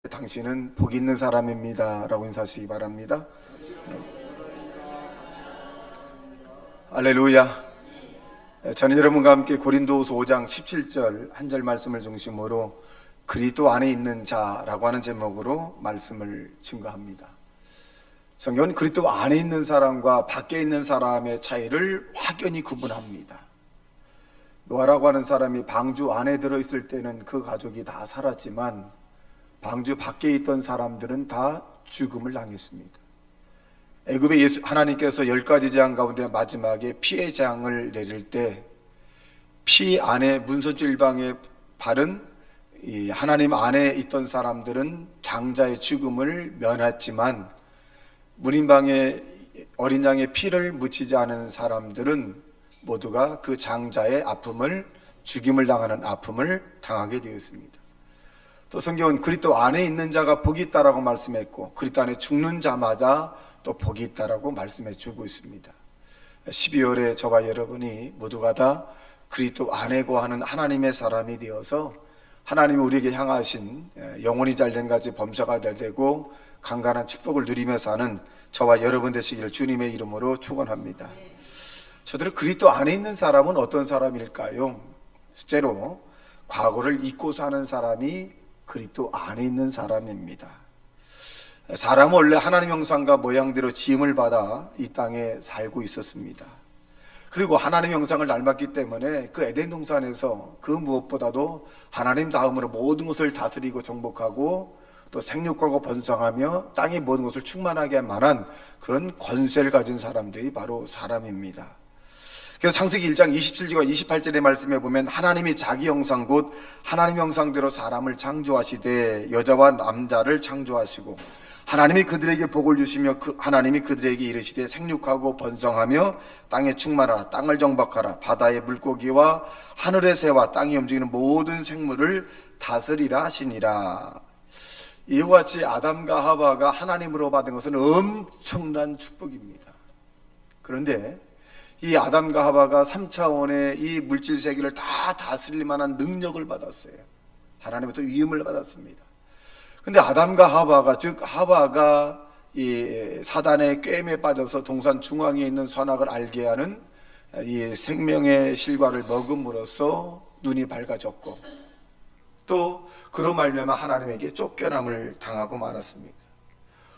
당신은 복 있는 사람입니다 라고 인사하시기 바랍니다. 할렐루야. 저는 여러분과 함께 고린도후서 5장 17절 한 절 말씀을 중심으로 그리스도 안에 있는 자라고 하는 제목으로 말씀을 증거합니다. 성경은 그리스도 안에 있는 사람과 밖에 있는 사람의 차이를 확연히 구분합니다. 노아라고 하는 사람이 방주 안에 들어있을 때는 그 가족이 다 살았지만 방주 밖에 있던 사람들은 다 죽음을 당했습니다. 애굽에 하나님께서 10가지 재앙 가운데 마지막에 피의 재앙을 내릴 때 피 안에 문서질방에 바른 이 하나님 안에 있던 사람들은 장자의 죽음을 면했지만 문인방에 어린 양의 피를 묻히지 않은 사람들은 모두가 그 장자의 아픔을, 죽임을 당하는 아픔을 당하게 되었습니다. 또 성경은 그리스도 안에 있는 자가 복이 있다라고 말씀했고 그리스도 안에 죽는 자마다 또 복이 있다라고 말씀해 주고 있습니다. 12월에 저와 여러분이 모두가 다 그리스도 안에 거하는 하나님의 사람이 되어서 하나님이 우리에게 향하신 영혼이 잘된 가지 범사가 잘 되고 강간한 축복을 누리며 사는 저와 여러분 되시기를 주님의 이름으로 축원합니다. 저들은 그리스도 안에 있는 사람은 어떤 사람일까요? 실제로 과거를 잊고 사는 사람이 그리스도 안에 있는 사람입니다. 사람은 원래 하나님 형상과 모양대로 지음을 받아 이 땅에 살고 있었습니다. 그리고 하나님 형상을 닮았기 때문에 그 에덴 동산에서 그 무엇보다도 하나님 다음으로 모든 것을 다스리고 정복하고 또 생육하고 번성하며 땅의 모든 것을 충만하게 할 만한 그런 권세를 가진 사람들이 바로 사람입니다. 그래서 창세기 1장 27절과 28절의 말씀에 보면 하나님이 자기 형상 곧 하나님 형상대로 사람을 창조하시되 여자와 남자를 창조하시고 하나님이 그들에게 복을 주시며 하나님이 그들에게 이르시되 생육하고 번성하며 땅에 충만하라 땅을 정박하라 바다의 물고기와 하늘의 새와 땅에 움직이는 모든 생물을 다스리라 하시니라. 이와 같이 아담과 하와가 하나님으로 받은 것은 엄청난 축복입니다. 그런데 이 아담과 하와가 3차원의 이 물질 세계를 다 다스릴 만한 능력을 받았어요. 하나님부터 위임을 받았습니다. 근데 아담과 하와가, 즉 하와가 이 사단의 꾀임에 빠져서 동산 중앙에 있는 선악을 알게 하는 이 생명의 실과를 먹음으로써 눈이 밝아졌고 또 그로 말미암아 하나님에게 쫓겨남을 당하고 말았습니다.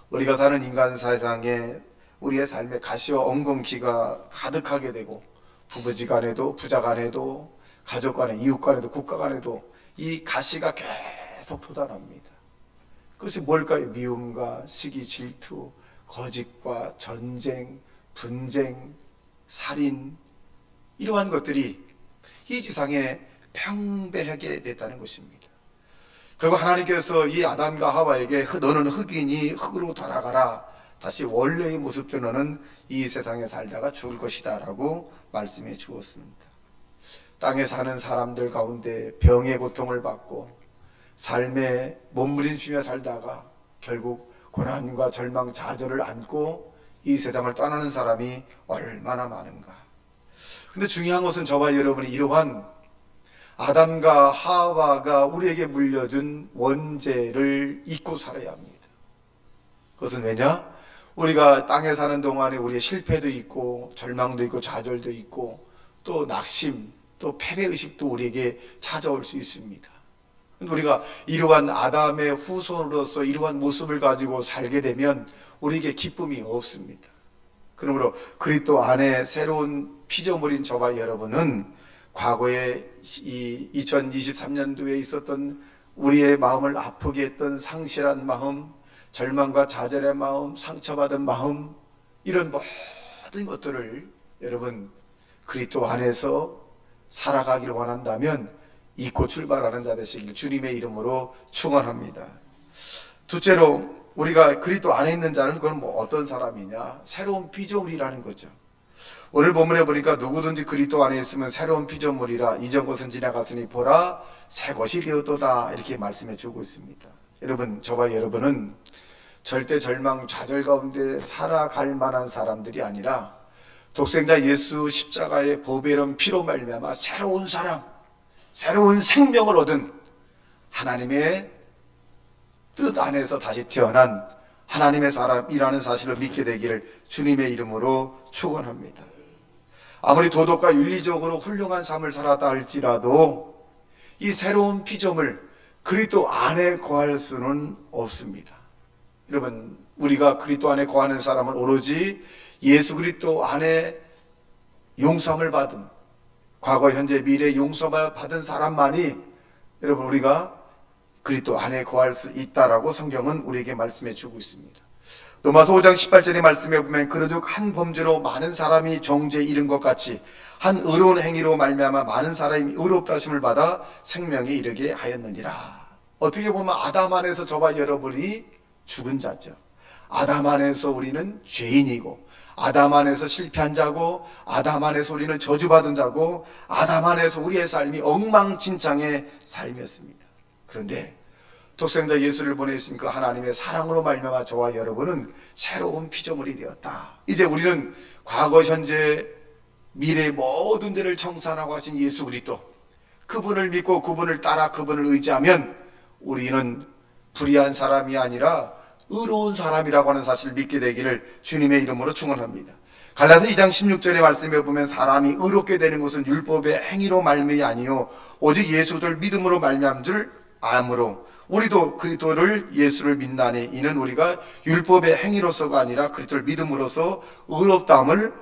우리가 사는 인간 세상에 우리의 삶에 가시와 엉겅퀴가 가득하게 되고 부부지간에도 부자간에도 가족간에 이웃간에도 국가간에도 이 가시가 계속 돋아납니다. 그것이 뭘까요? 미움과 시기, 질투, 거짓과 전쟁, 분쟁, 살인 이러한 것들이 이 지상에 평배하게 됐다는 것입니다. 결국 하나님께서 이 아담과 하와에게 너는 흙이니 흙으로 돌아가라 다시 원래의 모습대로 너는 이 세상에 살다가 죽을 것이다 라고 말씀해 주었습니다. 땅에 사는 사람들 가운데 병의 고통을 받고 삶에 몸부림치며 살다가 결국 고난과 절망, 좌절을 안고 이 세상을 떠나는 사람이 얼마나 많은가. 근데 중요한 것은 저와 여러분이 이러한 아담과 하와가 우리에게 물려준 원죄를 잊고 살아야 합니다. 그것은 왜냐? 우리가 땅에 사는 동안에 우리의 실패도 있고 절망도 있고 좌절도 있고 또 낙심 또 패배의식도 우리에게 찾아올 수 있습니다. 우리가 이러한 아담의 후손으로서 이러한 모습을 가지고 살게 되면 우리에게 기쁨이 없습니다. 그러므로 그리스도 안에 새로운 피조물인 저와 여러분은 과거에 이 2023년도에 있었던 우리의 마음을 아프게 했던 상실한 마음, 절망과 좌절의 마음, 상처받은 마음 이런 모든 것들을 여러분 그리스도 안에서 살아가기를 원한다면 잊고 출발하는 자 되시길 주님의 이름으로 축원합니다. 둘째로 우리가 그리스도 안에 있는 자는 그건 뭐 어떤 사람이냐? 새로운 피조물이라는 거죠. 오늘 본문에 보니까 누구든지 그리스도 안에 있으면 새로운 피조물이라 이전 것은 지나갔으니 보라 새 것이 되었도다 이렇게 말씀해 주고 있습니다. 여러분 저와 여러분은 절대 절망 좌절 가운데 살아갈 만한 사람들이 아니라 독생자 예수 십자가의 보배로운 피로 말미암아 새로운 사람 새로운 생명을 얻은 하나님의 뜻 안에서 다시 태어난 하나님의 사람이라는 사실을 믿게 되기를 주님의 이름으로 축원합니다. 아무리 도덕과 윤리적으로 훌륭한 삶을 살았다 할지라도 이 새로운 피조물 그리스도 안에 거할 수는 없습니다. 여러분, 우리가 그리스도 안에 거하는 사람은 오로지 예수 그리스도 안에 용서함을 받은, 과거 현재 미래 용서함을 받은 사람만이 여러분 우리가 그리스도 안에 거할 수 있다라고 성경은 우리에게 말씀해 주고 있습니다. 로마서 5장 18절의 말씀에 보면 그러즉 한 범죄로 많은 사람이 정죄에 이른 것 같이 한 의로운 행위로 말미암아 많은 사람이 의롭다 하심을 받아 생명에 이르게 하였느니라. 어떻게 보면 아담 안에서 저와 여러분이 죽은 자죠. 아담 안에서 우리는 죄인이고, 아담 안에서 실패한 자고, 아담 안에서 우리는 저주받은 자고, 아담 안에서 우리의 삶이 엉망진창의 삶이었습니다. 그런데 독생자 예수를 보내신 그 하나님의 사랑으로 말미암아 저와 여러분은 새로운 피조물이 되었다. 이제 우리는 과거, 현재, 미래의 모든 데를 청산하고 하신 예수 그리스도, 그분을 믿고 그분을 따라 그분을 의지하면 우리는 불의한 사람이 아니라 의로운 사람이라고 하는 사실을 믿게 되기를 주님의 이름으로 축원합니다. 갈라서 2장 16절의 말씀에 보면 사람이 의롭게 되는 것은 율법의 행위로 말미암이 아니요 오직 예수를 믿음으로 말미암은 줄 아므로 우리도 그리스도를 예수를 믿나니 이는 우리가 율법의 행위로서가 아니라 그리스도를 믿음으로써 의롭다함을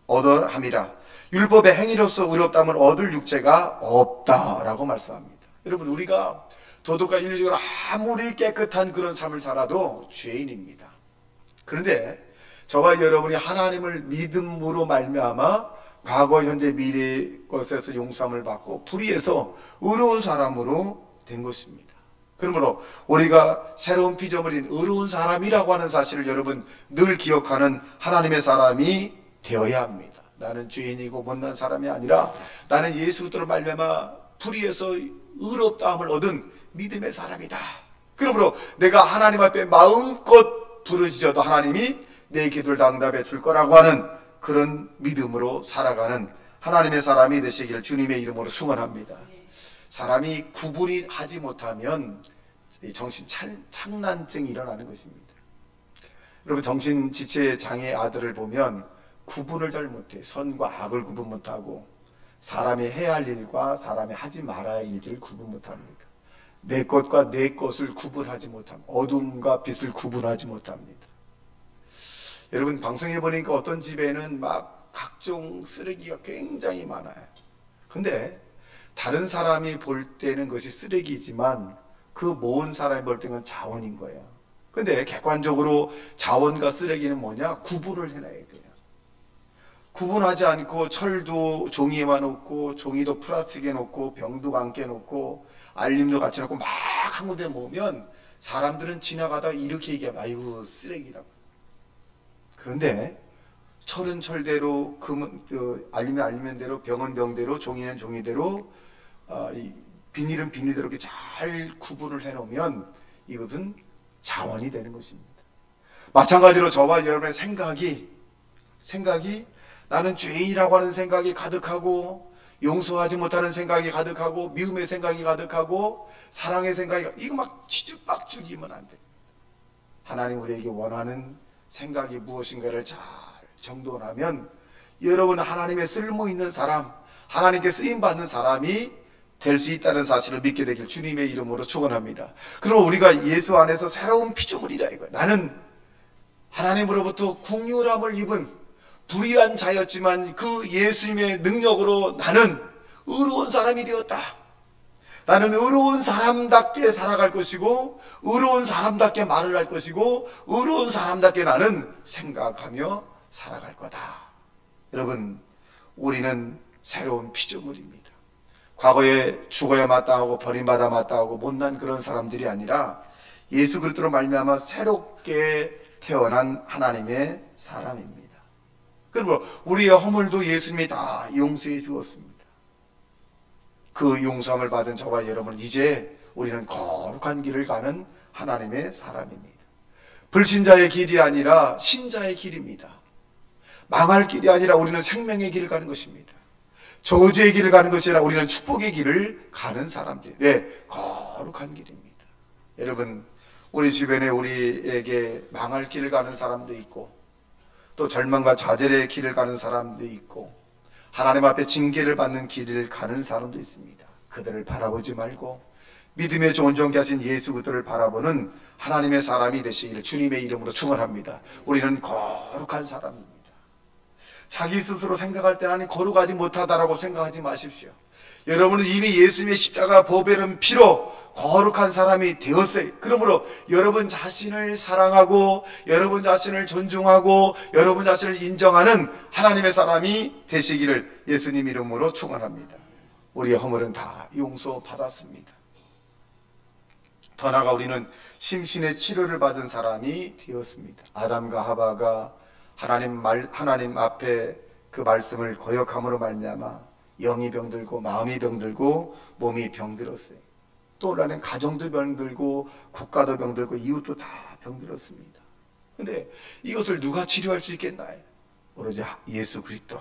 얻어함이라. 율법의 행위로서 의롭다함을 얻을 육체가 없다라고 말씀합니다. 여러분, 우리가 도덕과 윤리적으로 아무리 깨끗한 그런 삶을 살아도 죄인입니다. 그런데 저와 여러분이 하나님을 믿음으로 말미암아 과거, 현재, 미래의 것에서 용서함을 받고 불의에서 의로운 사람으로 된 것입니다. 그러므로 우리가 새로운 피조물인 의로운 사람이라고 하는 사실을 여러분 늘 기억하는 하나님의 사람이 되어야 합니다. 나는 죄인이고 못난 사람이 아니라 나는 예수 그리스도로 말미암아 불의에서 의롭다함을 얻은 믿음의 사람이다. 그러므로 내가 하나님 앞에 마음껏 부르짖어도 하나님이 내 기도를 응답해 줄 거라고 하는 그런 믿음으로 살아가는 하나님의 사람이 되시기를 주님의 이름으로 축원합니다. 사람이 구분이 하지 못하면 정신 착란증이 일어나는 것입니다. 여러분, 정신지체 장애 아들을 보면 구분을 잘 못해. 선과 악을 구분 못하고 사람이 해야 할 일과 사람이 하지 말아야 할 일들을 구분 못합니다. 내 것과 내 것을 구분하지 못합니다. 어둠과 빛을 구분하지 못합니다. 여러분, 방송에 보니까 어떤 집에는 막 각종 쓰레기가 굉장히 많아요. 근데 다른 사람이 볼 때는 그것이 쓰레기지만 그 모은 사람이 볼 때는 자원인 거예요. 근데 객관적으로 자원과 쓰레기는 뭐냐? 구분을 해놔야 돼요. 구분하지 않고 철도 종이에만 놓고 종이도 플라스틱에 놓고 병도 감게 놓고 알림도 같이 놓고 막 한 군데 모으면 사람들은 지나가다가 이렇게 얘기하면 아이고 쓰레기라고. 그런데 철은 철대로, 알림은 알림대로, 병은 병대로, 종이는 종이대로, 비닐은 비닐대로 이렇게 잘 구분을 해놓으면 이것은 자원이 되는 것입니다. 마찬가지로 저와 여러분의 생각이 나는 죄인이라고 하는 생각이 가득하고 용서하지 못하는 생각이 가득하고 미움의 생각이 가득하고 사랑의 생각이 이거 막 뒤죽박죽이면 안 돼. 하나님 우리에게 원하는 생각이 무엇인가를 잘 정돈하면 여러분은 하나님의 쓸모있는 사람, 하나님께 쓰임받는 사람이 될 수 있다는 사실을 믿게 되길 주님의 이름으로 축원합니다. 그리고 우리가 예수 안에서 새로운 피조물이라 이거예요. 나는 하나님으로부터 긍휼함을 입은 불의한 자였지만 그 예수님의 능력으로 나는 의로운 사람이 되었다. 나는 의로운 사람답게 살아갈 것이고 의로운 사람답게 말을 할 것이고 의로운 사람답게 나는 생각하며 살아갈 거다. 여러분, 우리는 새로운 피조물입니다. 과거에 죽어야 마땅하고 버림받아 마땅하고 못난 그런 사람들이 아니라 예수 그리스도로 말미암아 새롭게 태어난 하나님의 사람입니다. 그리고 우리의 허물도 예수님이 다 용서해 주었습니다. 그 용서함을 받은 저와 여러분, 이제 우리는 거룩한 길을 가는 하나님의 사람입니다. 불신자의 길이 아니라 신자의 길입니다. 망할 길이 아니라 우리는 생명의 길을 가는 것입니다. 저주의 길을 가는 것이 아니라 우리는 축복의 길을 가는 사람들. 네, 거룩한 길입니다. 여러분, 우리 주변에 우리에게 망할 길을 가는 사람도 있고, 또 절망과 좌절의 길을 가는 사람도 있고, 하나님 앞에 징계를 받는 길을 가는 사람도 있습니다. 그들을 바라보지 말고 믿음의 좋은 종기 하신 예수 그들을 바라보는 하나님의 사람이 되시기를 주님의 이름으로 축원합니다. 우리는 거룩한 사람입니다. 자기 스스로 생각할 때 나는 거룩하지 못하다라고 생각하지 마십시오. 여러분은 이미 예수님의 십자가 보배로운 피로 거룩한 사람이 되었어요. 그러므로 여러분 자신을 사랑하고 여러분 자신을 존중하고 여러분 자신을 인정하는 하나님의 사람이 되시기를 예수님 이름으로 축원합니다. 우리의 허물은 다 용서받았습니다. 더 나아가 우리는 심신의 치료를 받은 사람이 되었습니다. 아담과 하바가 하나님 앞에 그 말씀을 거역함으로 말미암아 영이 병들고 마음이 병들고 몸이 병들었어요. 또 나는 가정도 병들고 국가도 병들고 이웃도 다 병들었습니다. 근데 이것을 누가 치료할 수 있겠나요? 오로지 예수 그리스도.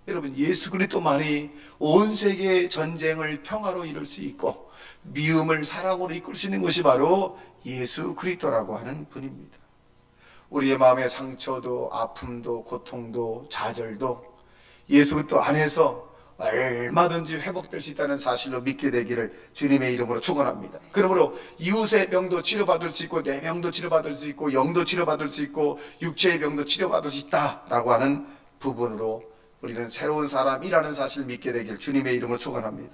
여러분, 예수 그리스도만이 온 세계의 전쟁을 평화로 이룰 수 있고 미움을 사랑으로 이끌 수 있는 것이 바로 예수 그리스도라고 하는 분입니다. 우리의 마음의 상처도 아픔도 고통도 좌절도 예수 그리스도 안에서 얼마든지 회복될 수 있다는 사실로 믿게 되기를 주님의 이름으로 축원합니다. 그러므로 이웃의 병도 치료받을 수 있고 내 병도 치료받을 수 있고 영도 치료받을 수 있고 육체의 병도 치료받을 수 있다라고 하는 부분으로 우리는 새로운 사람이라는 사실을 믿게 되길 주님의 이름으로 축원합니다.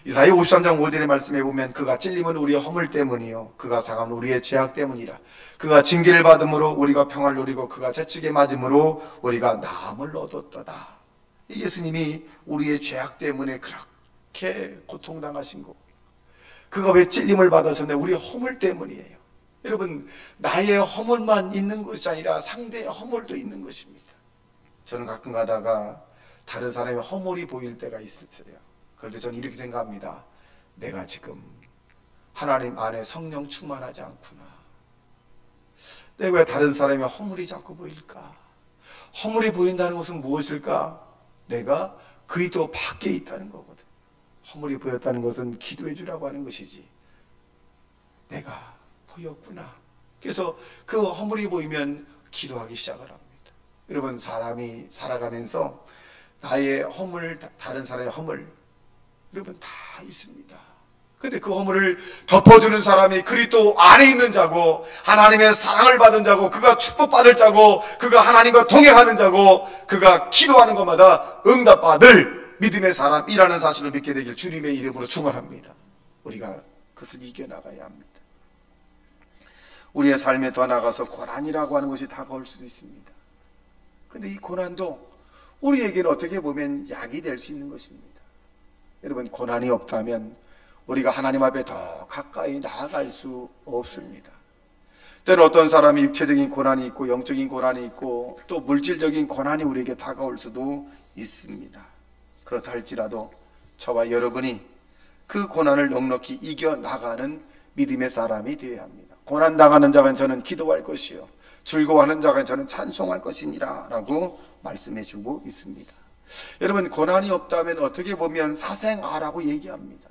이사야 53장 5절의 말씀에 보면 그가 찔림은 우리의 허물 때문이요 그가 상함은 우리의 죄악 때문이라. 그가 징계를 받음으로 우리가 평화를 누리고 그가 채찍에 맞음으로 우리가 나음을 얻었도다. 예수님이 우리의 죄악 때문에 그렇게 고통당하신 거, 그가 왜 찔림을 받았었냐? 우리의 허물 때문이에요. 여러분, 나의 허물만 있는 것이 아니라 상대의 허물도 있는 것입니다. 저는 가끔 가다가 다른 사람의 허물이 보일 때가 있었어요. 그럴 때 저는 이렇게 생각합니다. 내가 지금 하나님 안에 성령 충만하지 않구나. 내가 왜 다른 사람의 허물이 자꾸 보일까? 허물이 보인다는 것은 무엇일까? 내가 그리스도 밖에 있다는 거거든. 허물이 보였다는 것은 기도해 주라고 하는 것이지. 내가 보였구나. 그래서 그 허물이 보이면 기도하기 시작을 합니다. 여러분, 사람이 살아가면서 나의 허물, 다른 사람의 허물, 여러분 다 있습니다. 근데 그 허물을 덮어주는 사람이 그리스도 안에 있는 자고 하나님의 사랑을 받은 자고 그가 축복받을 자고 그가 하나님과 동행하는 자고 그가 기도하는 것마다 응답받을 믿음의 사람이라는 사실을 믿게 되길 주님의 이름으로 축원합니다. 우리가 그것을 이겨나가야 합니다. 우리의 삶에 더 나가서 고난이라고 하는 것이 다가올 수도 있습니다. 근데 이 고난도 우리에게는 어떻게 보면 약이 될 수 있는 것입니다. 여러분, 고난이 없다면 우리가 하나님 앞에 더 가까이 나아갈 수 없습니다. 때로 어떤 사람이 육체적인 고난이 있고 영적인 고난이 있고 또 물질적인 고난이 우리에게 다가올 수도 있습니다. 그렇다 할지라도 저와 여러분이 그 고난을 넉넉히 이겨나가는 믿음의 사람이 되어야 합니다. 고난당하는 자가 저는 기도할 것이요 즐거워하는 자가 저는 찬송할 것이니라 라고 말씀해 주고 있습니다. 여러분, 고난이 없다면 어떻게 보면 사생아라고 얘기합니다.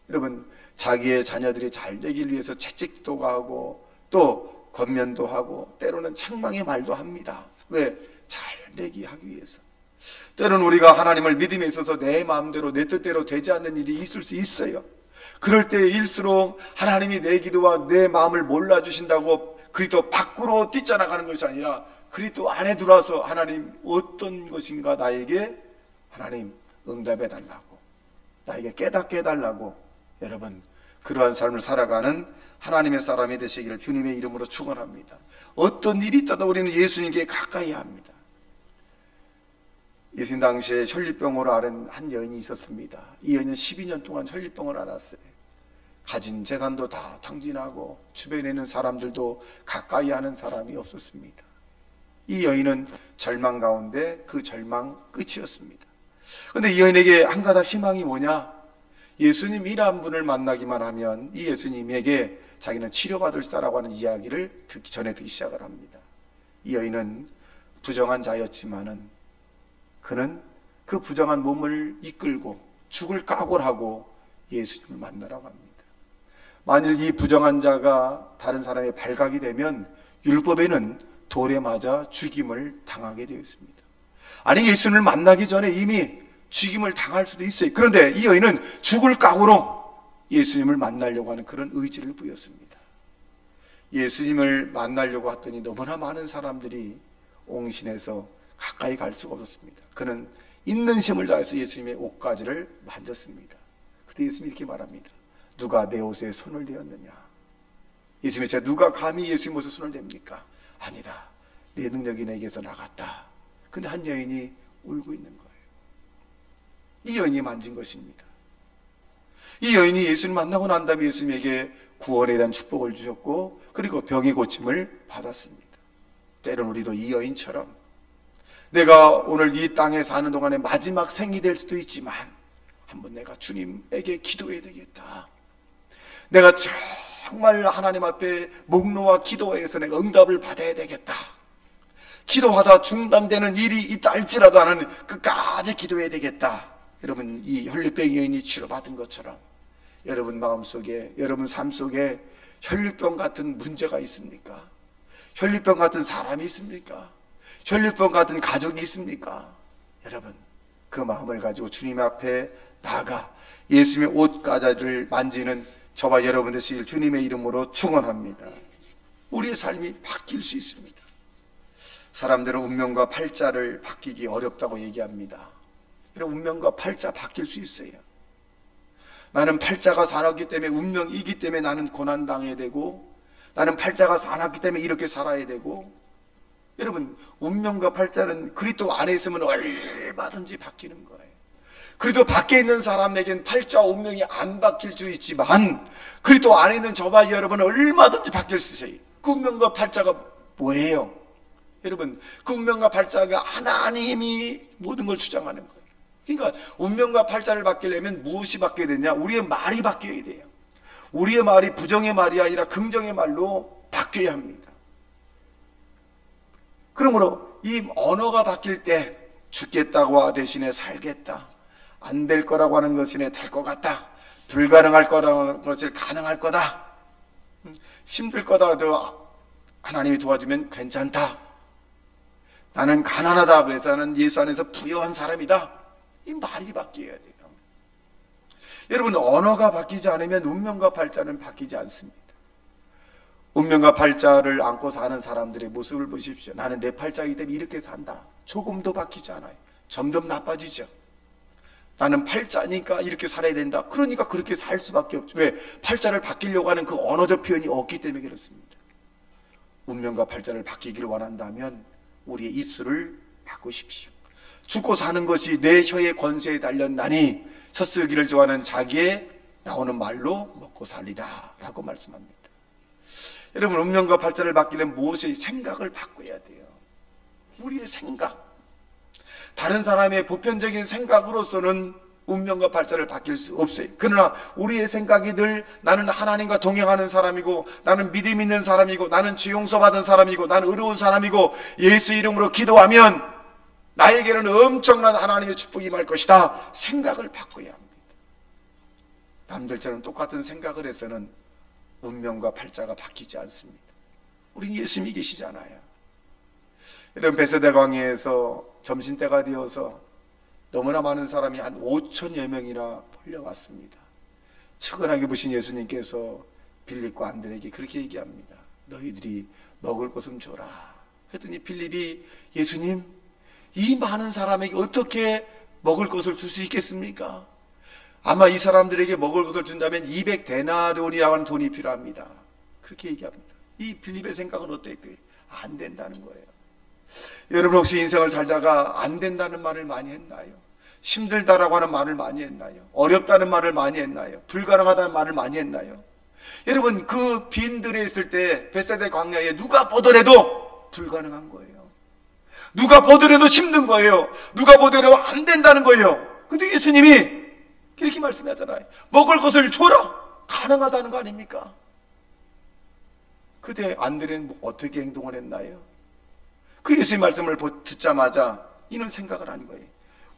여러분, 자기의 자녀들이 잘 되길 위해서 채찍도 하고 또 권면도 하고 때로는 책망의 말도 합니다. 왜? 잘 되게 하기 위해서. 때로는 우리가 하나님을 믿음에 있어서 내 마음대로 내 뜻대로 되지 않는 일이 있을 수 있어요. 그럴 때일수록 하나님이 내 기도와 내 마음을 몰라주신다고 그리스도 밖으로 뛰쳐나가는 것이 아니라 그리스도 안에 들어와서 하나님 어떤 것인가 나에게 하나님 응답해 달라고, 나에게 깨닫게 해달라고, 여러분 그러한 삶을 살아가는 하나님의 사람이 되시기를 주님의 이름으로 축원합니다. 어떤 일이 있다도 우리는 예수님께 가까이 합니다. 예수님 당시에 혈류병으로 앓은 한 여인이 있었습니다. 이 여인은 12년 동안 혈류병을 앓았어요. 가진 재산도 다 탕진하고 주변에 있는 사람들도 가까이 하는 사람이 없었습니다. 이 여인은 절망 가운데 그 절망 끝이었습니다. 그런데 이 여인에게 한 가닥 희망이 뭐냐? 예수님이란 분을 만나기만 하면 이 예수님에게 자기는 치료받을 수다라고 하는 이야기를 듣기 시작을 합니다. 이 여인은 부정한 자였지만은 그는 그 부정한 몸을 이끌고 죽을 각오를 하고 예수님을 만나라고 합니다. 만일 이 부정한 자가 다른 사람의 발각이 되면 율법에는 돌에 맞아 죽임을 당하게 되어 있습니다. 아니, 예수님을 만나기 전에 이미 죽임을 당할 수도 있어요. 그런데 이 여인은 죽을 각오로 예수님을 만나려고 하는 그런 의지를 보였습니다. 예수님을 만나려고 했더니 너무나 많은 사람들이 옹신해서 가까이 갈 수가 없었습니다. 그는 있는 힘을 다해서 예수님의 옷가지를 만졌습니다. 그때 예수님이 이렇게 말합니다. 누가 내 옷에 손을 대었느냐? 예수님이 제가 누가 감히 예수님 옷에 손을 댑니까? 아니다. 내 능력이 내게서 나갔다. 근데 한 여인이 울고 있는 거예요. 이 여인이 만진 것입니다. 이 여인이 예수를 만나고 난 다음에 예수님에게 구원에 대한 축복을 주셨고, 그리고 병의 고침을 받았습니다. 때론 우리도 이 여인처럼 내가 오늘 이 땅에 사는 동안에 마지막 생이 될 수도 있지만 한번 내가 주님에게 기도해야 되겠다. 내가 정말 하나님 앞에 목 놓아 기도해서 내가 응답을 받아야 되겠다. 기도하다 중단되는 일이 있다 할지라도 나는 끝까지 기도해야 되겠다. 여러분, 이 혈류병 여인이 치료받은 것처럼 여러분 마음속에, 여러분 삶 속에 혈류병 같은 문제가 있습니까? 혈류병 같은 사람이 있습니까? 혈류병 같은 가족이 있습니까? 여러분, 그 마음을 가지고 주님 앞에 나아가 예수님의 옷가지를 만지는 저와 여러분 되시길 주님의 이름으로 축원합니다. 우리의 삶이 바뀔 수 있습니다. 사람들은 운명과 팔자를 바뀌기 어렵다고 얘기합니다. 이런 운명과 팔자 바뀔 수 있어요. 나는 팔자가 사놨기 때문에, 운명이기 때문에 나는 고난당해야 되고, 나는 팔자가 사놨기 때문에 이렇게 살아야 되고, 여러분, 운명과 팔자는 그리스도 안에 있으면 얼마든지 바뀌는 거예요. 그리스도 밖에 있는 사람에겐 팔자와 운명이 안 바뀔 수 있지만 그리스도 안에 있는 저와 여러분은 얼마든지 바뀔 수 있어요. 그 운명과 팔자가 뭐예요? 여러분, 그 운명과 팔자가 하나님이 모든 걸 주장하는 거예요. 그러니까 운명과 팔자를 바뀌려면 무엇이 바뀌어야 되냐? 우리의 말이 바뀌어야 돼요. 우리의 말이 부정의 말이 아니라 긍정의 말로 바뀌어야 합니다. 그러므로 이 언어가 바뀔 때 죽겠다고 대신에 살겠다, 안 될 거라고 하는 것이네 될 것 같다, 불가능할 거라는 것을 가능할 거다, 힘들 거더라도 하나님이 도와주면 괜찮다, 나는 가난하다 그래서 나는 예수 안에서 부유한 사람이다, 이 말이 바뀌어야 돼요. 여러분, 언어가 바뀌지 않으면 운명과 팔자는 바뀌지 않습니다. 운명과 팔자를 안고 사는 사람들의 모습을 보십시오. 나는 내 팔자이기 때문에 이렇게 산다. 조금도 바뀌지 않아요. 점점 나빠지죠. 나는 팔자니까 이렇게 살아야 된다. 그러니까 그렇게 살 수밖에 없죠. 왜? 팔자를 바뀌려고 하는 그 언어적 표현이 없기 때문에 그렇습니다. 운명과 팔자를 바뀌기를 원한다면 우리의 입술을 바꾸십시오. 죽고 사는 것이 내 혀의 권세에 달렸나니 젖쓰기를 좋아하는 자기의 나오는 말로 먹고 살리라 라고 말씀합니다. 여러분, 운명과 팔자를 바뀌려면 무엇의 생각을 바꿔야 돼요. 우리의 생각. 다른 사람의 보편적인 생각으로서는 운명과 팔자를 바뀔 수 없어요. 그러나 우리의 생각이 늘 나는 하나님과 동행하는 사람이고, 나는 믿음 있는 사람이고, 나는 죄 용서받은 사람이고, 나는 의로운 사람이고, 예수 이름으로 기도하면 나에게는 엄청난 하나님의 축복이 임할 것이다. 생각을 바꿔야 합니다. 남들처럼 똑같은 생각을 해서는 운명과 팔자가 바뀌지 않습니다. 우린 예수님이 계시잖아요. 여러분, 베세다 광야에서 점심때가 되어서 너무나 많은 사람이 한 5천여 명이나 몰려왔습니다. 측은하게 보신 예수님께서 빌립과 안드레에게 그렇게 얘기합니다. 너희들이 먹을 것 좀 줘라. 그랬더니 빌립이 예수님, 이 많은 사람에게 어떻게 먹을 것을 줄 수 있겠습니까? 아마 이 사람들에게 먹을 것을 준다면 200데나리온이라고 하는 돈이 필요합니다. 그렇게 얘기합니다. 이 빌립의 생각은 어땠고요? 안 된다는 거예요. 여러분, 혹시 인생을 살다가 안 된다는 말을 많이 했나요? 힘들다라고 하는 말을 많이 했나요? 어렵다는 말을 많이 했나요? 불가능하다는 말을 많이 했나요? 여러분, 그 빈들에 있을 때 베세다 광야에 누가 보더라도 불가능한 거예요. 누가 보더라도 힘든 거예요. 누가 보더라도 안 된다는 거예요. 근데 예수님이 이렇게 말씀하잖아요. 먹을 것을 줘라. 가능하다는 거 아닙니까? 그때 안드레는 어떻게 행동을 했나요? 그 예수님 말씀을 듣자마자 이는 생각을 하는 거예요.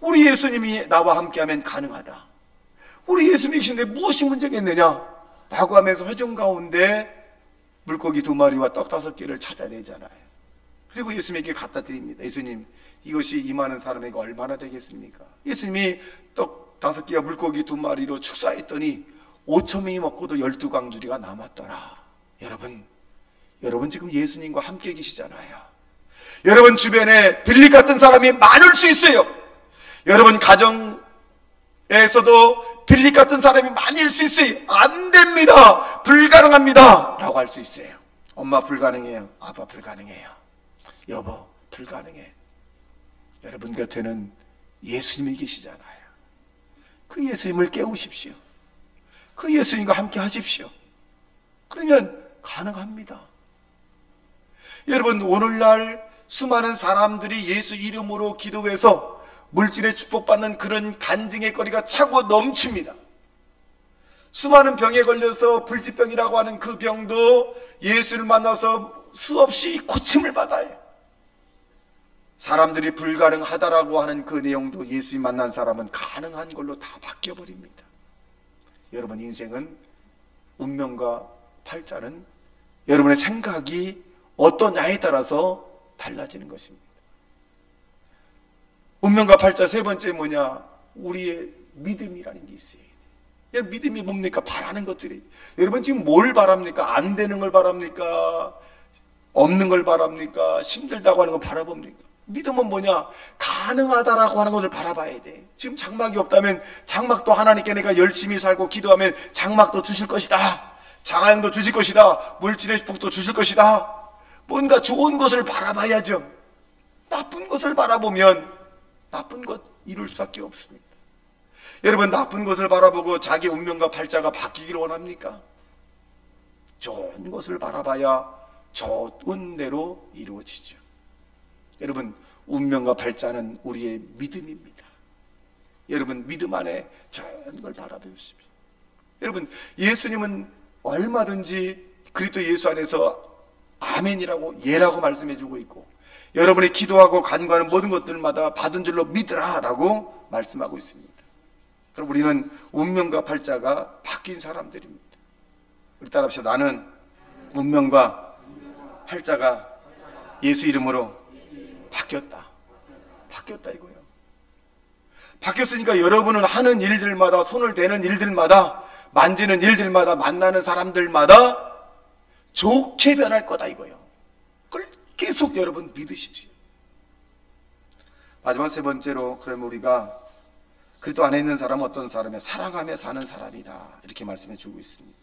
우리 예수님이 나와 함께하면 가능하다. 우리 예수님이 계신데 무엇이 문제겠느냐? 라고 하면서 회중 가운데 물고기 2마리와 떡 5개를 찾아내잖아요. 그리고 예수님에게 갖다 드립니다. 예수님, 이것이 이 많은 사람에게 얼마나 되겠습니까? 예수님이 떡 5개와 물고기 2마리로 축사했더니 5,000명이 먹고도 12광주리가 남았더라. 여러분 지금 예수님과 함께 계시잖아요. 여러분 주변에 빌립 같은 사람이 많을 수 있어요. 여러분 가정에서도 빌립 같은 사람이 많을 수 있어요. 안 됩니다, 불가능합니다 라고 할 수 있어요. 엄마 불가능해요, 아빠 불가능해요, 여보 불가능해. 여러분 곁에는 예수님이 계시잖아요. 그 예수님을 깨우십시오. 그 예수님과 함께 하십시오. 그러면 가능합니다. 여러분, 오늘날 수많은 사람들이 예수 이름으로 기도해서 물질의 축복받는 그런 간증의 거리가 차고 넘칩니다. 수많은 병에 걸려서 불치병이라고 하는 그 병도 예수를 만나서 수없이 고침을 받아요. 사람들이 불가능하다라고 하는 그 내용도 예수님 만난 사람은 가능한 걸로 다 바뀌어버립니다. 여러분 인생은 운명과 팔자는 여러분의 생각이 어떠냐에 따라서 달라지는 것입니다. 운명과 팔자 세 번째 뭐냐? 우리의 믿음이라는 게 있어요. 여러분 믿음이 뭡니까? 바라는 것들이. 여러분 지금 뭘 바랍니까? 안 되는 걸 바랍니까? 없는 걸 바랍니까? 힘들다고 하는 걸 바라봅니까? 믿음은 뭐냐? 가능하다라고 하는 것을 바라봐야 돼. 지금 장막이 없다면 장막도 하나님께 내가 열심히 살고 기도하면 장막도 주실 것이다. 장하영도 주실 것이다. 물질의 축복도 주실 것이다. 뭔가 좋은 것을 바라봐야죠. 나쁜 것을 바라보면 나쁜 것 이룰 수밖에 없습니다. 여러분 나쁜 것을 바라보고 자기 운명과 팔자가 바뀌기를 원합니까? 좋은 것을 바라봐야 좋은 대로 이루어지죠. 여러분 운명과 팔자는 우리의 믿음입니다. 여러분 믿음 안에 좋은 걸 바라보십시오. 여러분 예수님은 얼마든지 그리스도 예수 안에서 아멘이라고 예라고 말씀해주고 있고 여러분이 기도하고 간구하는 모든 것들마다 받은 줄로 믿으라 라고 말씀하고 있습니다. 그럼 우리는 운명과 팔자가 바뀐 사람들입니다. 우리 따라합시다. 나는 운명과 팔자가 예수 이름으로 바뀌었다. 바뀌었다 이거예요. 바뀌었으니까 여러분은 하는 일들마다 손을 대는 일들마다 만지는 일들마다 만나는 사람들마다 좋게 변할 거다 이거예요. 그걸 계속 여러분 믿으십시오. 마지막 세 번째로 그러면 우리가 그리스도 안에 있는 사람은 어떤 사람이야? 사랑하며 사는 사람이다 이렇게 말씀해 주고 있습니다.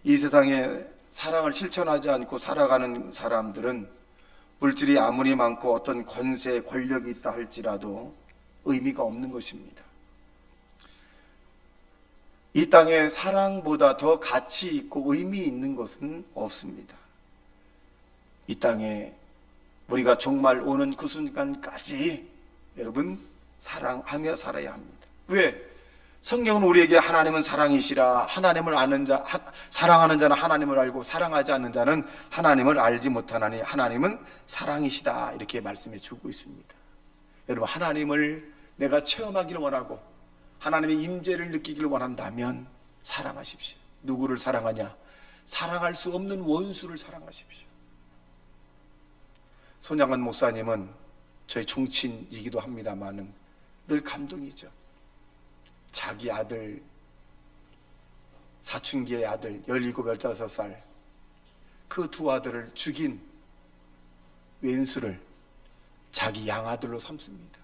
이 세상에 사랑을 실천하지 않고 살아가는 사람들은 물질이 아무리 많고 어떤 권세, 권력이 있다 할지라도 의미가 없는 것입니다. 이 땅에 사랑보다 더 가치 있고 의미 있는 것은 없습니다. 이 땅에 우리가 정말 오는 그 순간까지 여러분 사랑하며 살아야 합니다. 왜? 성경은 우리에게 하나님은 사랑이시라. 하나님을 아는 자, 사랑하는 자는 하나님을 알고 사랑하지 않는 자는 하나님을 알지 못하나니 하나님은 사랑이시다 이렇게 말씀해 주고 있습니다. 여러분 하나님을 내가 체험하기를 원하고 하나님의 임재를 느끼기를 원한다면 사랑하십시오. 누구를 사랑하냐? 사랑할 수 없는 원수를 사랑하십시오. 손양원 목사님은 저희 종친이기도 합니다만은 늘 감동이죠. 자기 아들 사춘기의 아들 17, 15살 그 두 아들을 죽인 왼수를 자기 양아들로 삼습니다.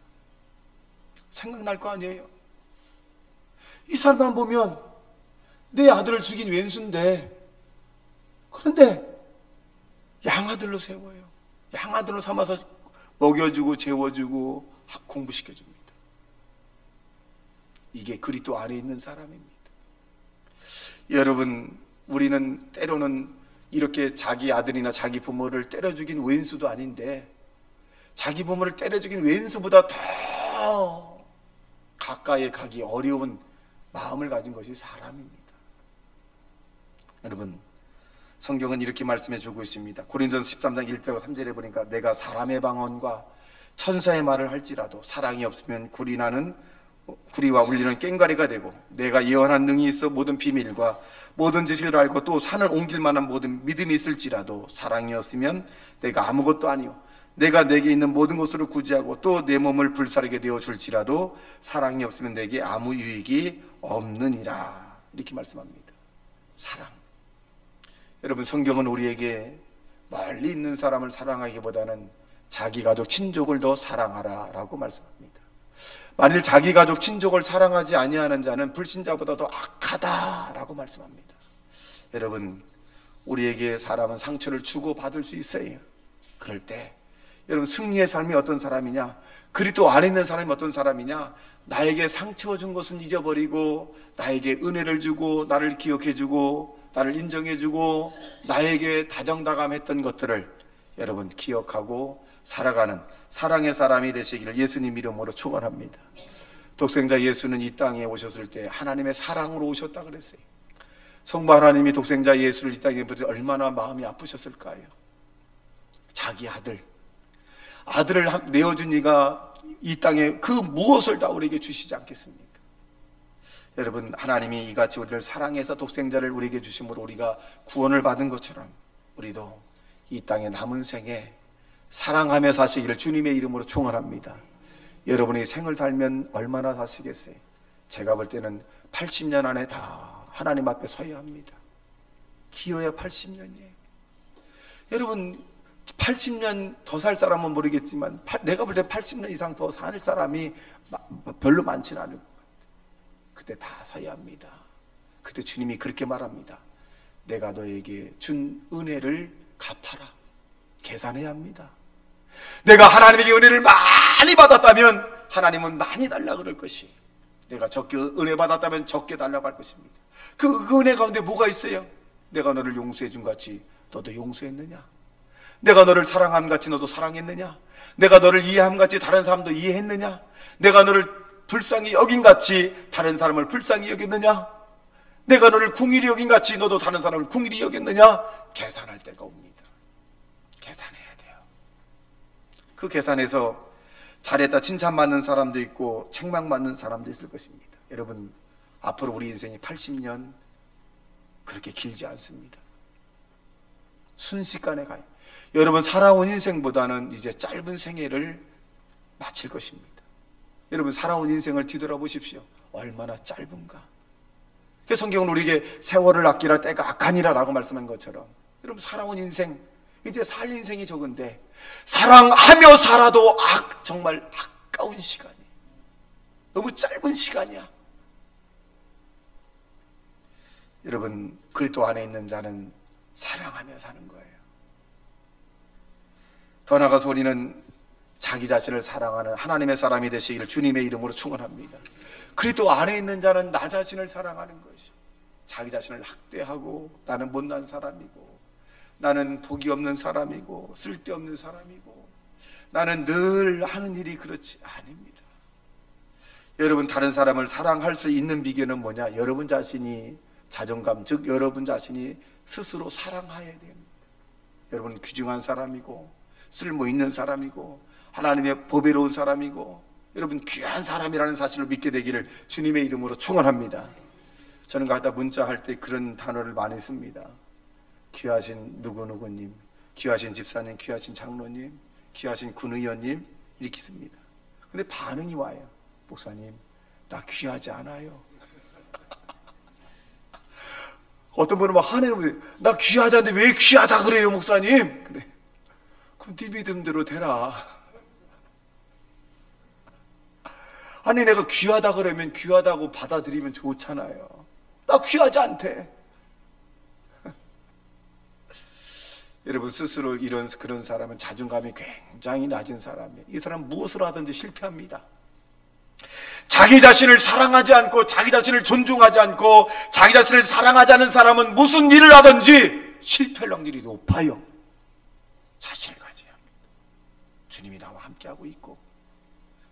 생각날 거 아니에요? 이 사람만 보면 내 아들을 죽인 왼수인데 그런데 양아들로 세워요. 양아들로 삼아서 먹여주고 재워주고 공부시켜줍니다. 이게 그리스도 안에 있는 사람입니다. 여러분 우리는 때로는 이렇게 자기 아들이나 자기 부모를 때려 죽인 왼수도 아닌데 자기 부모를 때려 죽인 왼수보다 더 가까이 가기 어려운 마음을 가진 것이 사람입니다. 여러분 성경은 이렇게 말씀해 주고 있습니다. 고린도전서 13장 1절 3절에 보니까 내가 사람의 방언과 천사의 말을 할지라도 사랑이 없으면 굴이 나는 구리와 울리는 꽹과리가 되고, 내가 예언한 능이 있어 모든 비밀과 모든 지식을 알고 또 산을 옮길 만한 모든 믿음이 있을지라도 사랑이 없으면 내가 아무것도 아니요, 내가 내게 있는 모든 것으로 구제하고 또 내 몸을 불사르게 되어줄지라도 사랑이 없으면 내게 아무 유익이 없느니라. 이렇게 말씀합니다. 사랑. 여러분, 성경은 우리에게 멀리 있는 사람을 사랑하기보다는 자기 가족 친족을 더 사랑하라 라고 말씀합니다. 만일 자기 가족 친족을 사랑하지 아니하는 자는 불신자보다 더 악하다라고 말씀합니다. 여러분, 우리에게 사람은 상처를 주고 받을 수 있어요. 그럴 때 여러분, 승리의 삶이 어떤 사람이냐, 그리스도 안에 있는 사람이 어떤 사람이냐, 나에게 상처 준 것은 잊어버리고 나에게 은혜를 주고 나를 기억해주고 나를 인정해주고 나에게 다정다감했던 것들을 여러분 기억하고 살아가는 사랑의 사람이 되시기를 예수님 이름으로 축원합니다. 독생자 예수는 이 땅에 오셨을 때 하나님의 사랑으로 오셨다 그랬어요. 성부 하나님이 독생자 예수를 이 땅에 보실 때 얼마나 마음이 아프셨을까요? 자기 아들을 내어준 이가 이 땅에 그 무엇을 다 우리에게 주시지 않겠습니까? 여러분, 하나님이 이같이 우리를 사랑해서 독생자를 우리에게 주심으로 우리가 구원을 받은 것처럼 우리도 이 땅의 남은 생에 사랑하며 사시기를 주님의 이름으로 축원합니다. 여러분이 생을 살면 얼마나 사시겠어요? 제가 볼 때는 80년 안에 다 하나님 앞에 서야 합니다. 길어야 80년이에요. 여러분, 80년 더 살 사람은 모르겠지만 내가 볼 때 80년 이상 더 살 사람이 별로 많지는 않을 것 같아요. 그때 다 서야 합니다. 그때 주님이 그렇게 말합니다. 내가 너에게 준 은혜를 갚아라. 계산해야 합니다. 내가 하나님에게 은혜를 많이 받았다면 하나님은 많이 달라 그럴 것이, 내가 적게 은혜 받았다면 적게 달라고 할 것입니다. 그 은혜 가운데 뭐가 있어요? 내가 너를 용서해 준 같이 너도 용서했느냐? 내가 너를 사랑함 같이 너도 사랑했느냐? 내가 너를 이해함 같이 다른 사람도 이해했느냐? 내가 너를 불쌍히 여긴 같이 다른 사람을 불쌍히 여겼느냐? 내가 너를 궁일이 여긴 같이 너도 다른 사람을 궁일이 여겼느냐? 계산할 때가 옵니다. 계산해야 돼요. 그 계산에서 잘했다 칭찬받는 사람도 있고 책망받는 사람도 있을 것입니다. 여러분, 앞으로 우리 인생이 80년 그렇게 길지 않습니다. 순식간에 가요. 여러분, 살아온 인생보다는 이제 짧은 생애를 마칠 것입니다. 여러분, 살아온 인생을 뒤돌아보십시오. 얼마나 짧은가. 그 성경은 우리에게 세월을 아끼라 때가 악하니라 라고 말씀한 것처럼, 여러분, 살아온 인생, 이제 살 인생이 적은데 사랑하며 살아도 정말 아까운 시간이, 너무 짧은 시간이야. 여러분, 그리스도 안에 있는 자는 사랑하며 사는 거예요. 더 나아가서 우리는 자기 자신을 사랑하는 하나님의 사람이 되시기를 주님의 이름으로 축원합니다. 그리스도 안에 있는 자는 나 자신을 사랑하는 것이, 자기 자신을 학대하고 나는 못난 사람이고 나는 복이 없는 사람이고 쓸데없는 사람이고 나는 늘 하는 일이 그렇지, 아닙니다. 여러분, 다른 사람을 사랑할 수 있는 비결은 뭐냐? 여러분 자신이 자존감, 즉 여러분 자신이 스스로 사랑해야 됩니다. 여러분 귀중한 사람이고 쓸모 있는 사람이고 하나님의 보배로운 사람이고 여러분 귀한 사람이라는 사실을 믿게 되기를 주님의 이름으로 축원합니다. 저는 가다 문자할 때 그런 단어를 많이 씁니다. 귀하신 누구누구님, 귀하신 집사님, 귀하신 장로님, 귀하신 군의원님, 이렇게 씁니다. 근데 반응이 와요. 목사님, 나 귀하지 않아요. 어떤 분은 막 화내는 분이, 나 귀하지 않는데 왜 귀하다 그래요 목사님? 그래. 그럼 네 믿음대로 되라. 아니, 내가 귀하다 그러면 귀하다고 받아들이면 좋잖아요. 나 귀하지 않대. 여러분, 스스로 그런 사람은 자존감이 굉장히 낮은 사람이에요. 이 사람은 무엇을 하든지 실패합니다. 자기 자신을 사랑하지 않고 자기 자신을 존중하지 않고 자기 자신을 사랑하지 않은 사람은 무슨 일을 하든지 실패할 확률이 높아요. 자신을 가져야 합니다. 주님이 나와 함께하고 있고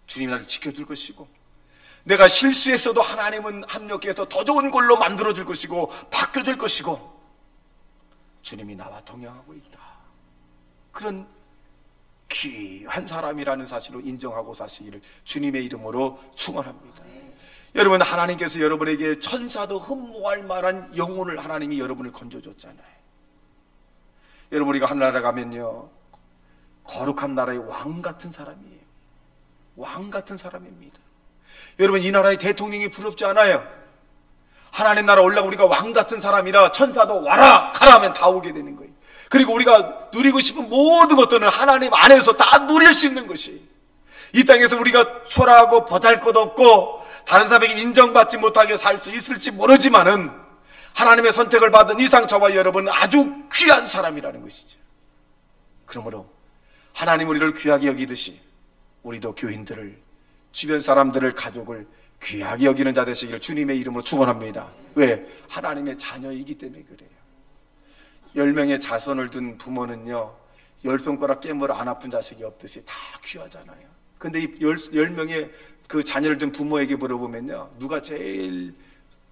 주님이 나를 지켜줄 것이고 내가 실수했어도 하나님은 합력해서 더 좋은 걸로 만들어줄 것이고 바뀌어줄 것이고 주님이 나와 동행하고 있다. 그런 귀한 사람이라는 사실을 인정하고 사시기를 주님의 이름으로 축원합니다. 여러분, 하나님께서 여러분에게 천사도 흠모할 만한 영혼을 하나님이 여러분을 건져줬잖아요. 여러분, 우리가 하늘나라 가면요, 거룩한 나라의 왕 같은 사람이에요. 왕 같은 사람입니다. 여러분, 이 나라의 대통령이 부럽지 않아요? 하나님 나라 올라가 우리가 왕 같은 사람이라 천사도 와라 가라 하면 다 오게 되는 거예요. 그리고 우리가 누리고 싶은 모든 것들은 하나님 안에서 다 누릴 수 있는 것이, 이 땅에서 우리가 초라하고 보잘것없고 다른 사람에게 인정받지 못하게 살 수 있을지 모르지만은 하나님의 선택을 받은 이상 저와 여러분은 아주 귀한 사람이라는 것이죠. 그러므로 하나님 우리를 귀하게 여기듯이 우리도 교인들을, 주변 사람들을, 가족을 귀하게 여기는 자 되시기를 주님의 이름으로 축원합니다. 왜? 하나님의 자녀이기 때문에 그래요. 10명의 자손을 둔 부모는요, 10손가락 깨물어 안 아픈 자식이 없듯이 다 귀하잖아요. 근데 이 10명의 그 자녀를 둔 부모에게 물어보면요, 누가 제일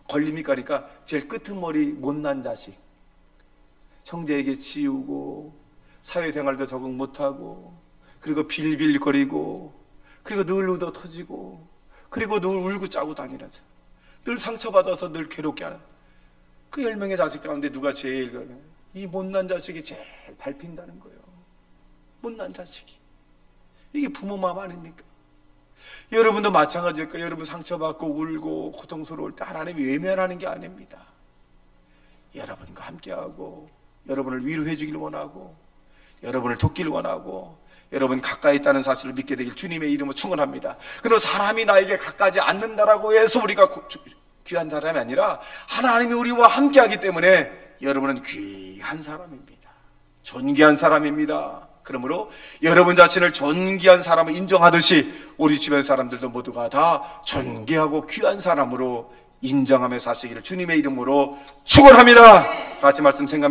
걸립니까? 그러니까 제일 끄트머리 못난 자식, 형제에게 치우고 사회생활도 적응 못하고, 그리고 빌빌거리고, 그리고 늘 얻어 터지고, 그리고 늘 울고 짜고 다니는, 늘 상처받아서 늘 괴롭게 하는 그 10명의 자식 가운데 누가 제일 그러면 이 못난 자식이 제일 밟힌다는 거예요. 못난 자식이. 이게 부모 마음 아닙니까? 여러분도 마찬가지일 거예요. 여러분 상처받고 울고 고통스러울 때 하나님이 외면하는 게 아닙니다. 여러분과 함께하고 여러분을 위로해 주길 원하고 여러분을 돕기를 원하고 여러분 가까이 있다는 사실을 믿게 되길 주님의 이름으로 축원합니다. 그러나 사람이 나에게 가까이 않는다라고 해서 우리가 귀한 사람이 아니라 하나님이 우리와 함께하기 때문에 여러분은 귀한 사람입니다. 존귀한 사람입니다. 그러므로 여러분 자신을 존귀한 사람을 인정하듯이 우리 주변 사람들도 모두가 다 존귀하고 귀한 사람으로 인정하며 사시기를 주님의 이름으로 축원합니다. 같이 말씀 생각